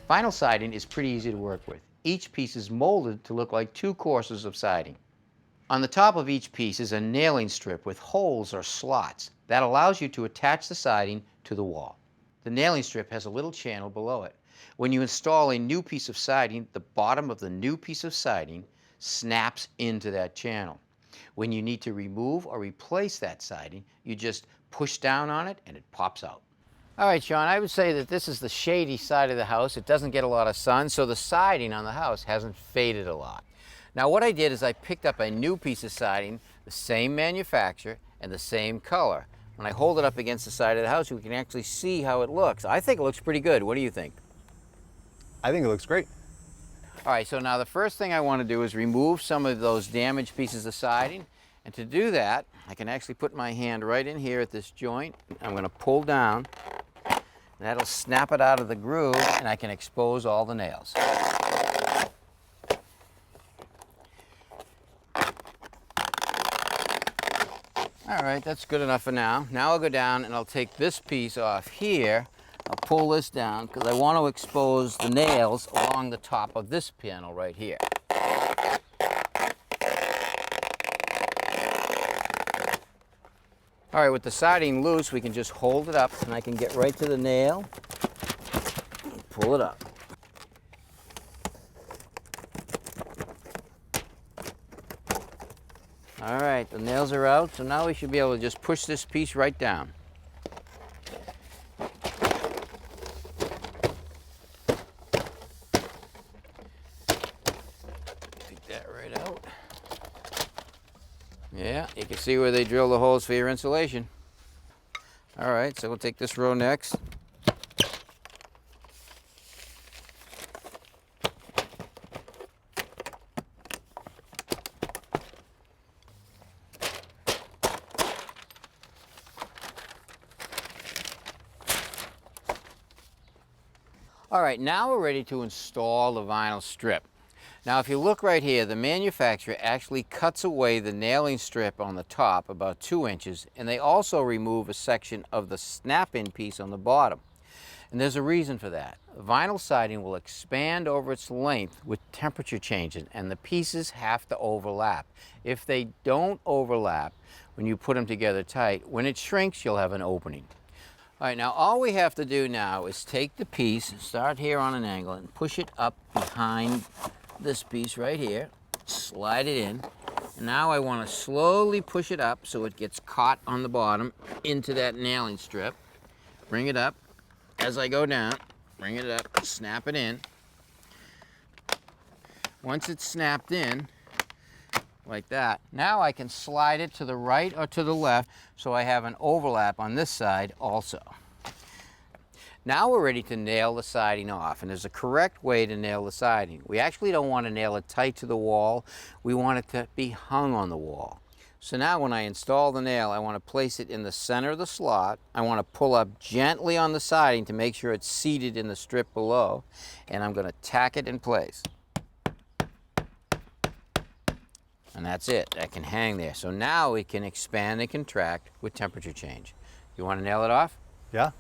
Vinyl siding is pretty easy to work with. Each piece is molded to look like two courses of siding. On the top of each piece is a nailing strip with holes or slots that allows you to attach the siding to the wall. The nailing strip has a little channel below it. When you install a new piece of siding, the bottom of the new piece of siding snaps into that channel. When you need to remove or replace that siding, you just push down on it and it pops out. All right, Sean, I would say that this is the shady side of the house. It doesn't get a lot of sun, so the siding on the house hasn't faded a lot. Now what I did is I picked up a new piece of siding, the same manufacturer and the same color. When I hold it up against the side of the house, we can actually see how it looks. I think it looks pretty good. What do you think? I think it looks great. All right, so now the first thing I want to do is remove some of those damaged pieces of siding. And to do that, I can actually put my hand right in here at this joint. I'm going to pull down. That'll snap it out of the groove, and I can expose all the nails. All right, that's good enough for now. Now I'll go down and I'll take this piece off here. I'll pull this down because I want to expose the nails along the top of this panel right here. All right, with the siding loose, we can just hold it up and I can get right to the nail, pull it up. All right, the nails are out, so now we should be able to just push this piece right down. Take that right out. Yeah, you can see where they drill the holes for your insulation. All right, so we'll take this row next. All right, now we're ready to install the vinyl strip. Now if you look right here, the manufacturer actually cuts away the nailing strip on the top about 2 inches, and they also remove a section of the snap-in piece on the bottom. And there's a reason for that. Vinyl siding will expand over its length with temperature changes, and the pieces have to overlap. If they don't overlap, when you put them together tight, when it shrinks, you'll have an opening. All right, now all we have to do now is take the piece, start here on an angle, and push it up behind this piece right here, slide it in. And now I want to slowly push it up so it gets caught on the bottom into that nailing strip. Bring it up. As I go down, bring it up, snap it in. Once it's snapped in, like that, now I can slide it to the right or to the left so I have an overlap on this side also. Now we're ready to nail the siding off, and there's a correct way to nail the siding. We actually don't want to nail it tight to the wall. We want it to be hung on the wall. So now when I install the nail, I want to place it in the center of the slot. I want to pull up gently on the siding to make sure it's seated in the strip below, and I'm going to tack it in place. And that's it. I can hang there. So now it can expand and contract with temperature change. You want to nail it off? Yeah.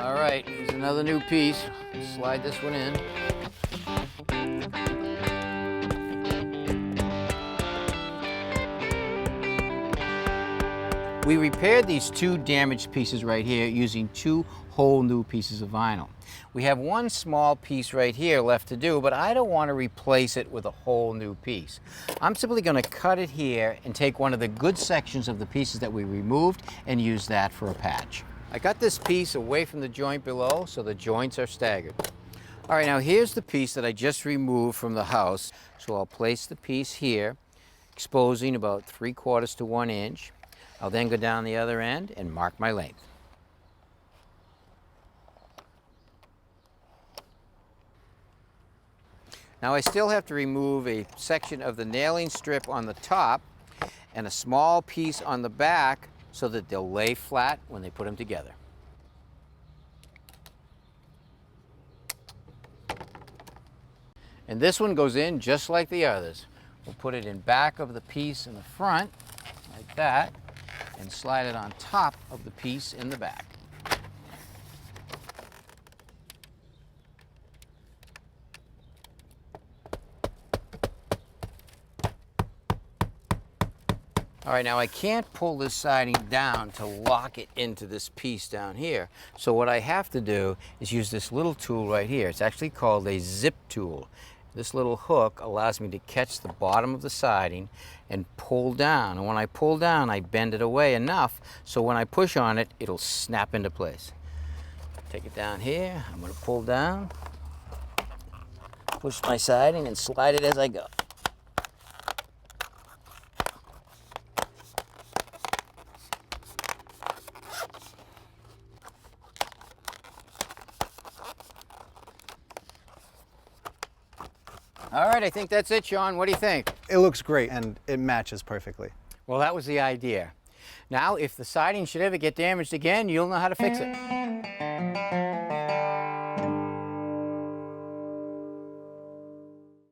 All right, here's another new piece. Slide this one in. We repaired these 2 damaged pieces right here using 2 whole new pieces of vinyl. We have 1 small piece right here left to do, but I don't want to replace it with a whole new piece. I'm simply going to cut it here and take one of the good sections of the pieces that we removed and use that for a patch. I got this piece away from the joint below so the joints are staggered. All right, now here's the piece that I just removed from the house. So I'll place the piece here, exposing about 3/4 to 1 inch. I'll then go down the other end and mark my length. Now I still have to remove a section of the nailing strip on the top and a small piece on the back so that they'll lay flat when they put them together. And this one goes in just like the others. We'll put it in back of the piece in the front, like that, and slide it on top of the piece in the back. All right, now I can't pull this siding down to lock it into this piece down here. So what I have to do is use this little tool right here. It's actually called a zip tool. This little hook allows me to catch the bottom of the siding and pull down. And when I pull down, I bend it away enough so when I push on it, it'll snap into place. Take it down here. I'm going to pull down, push my siding, and slide it as I go. All right, I think that's it, Sean. What do you think? It looks great and it matches perfectly. Well, that was the idea. Now, if the siding should ever get damaged again, you'll know how to fix it.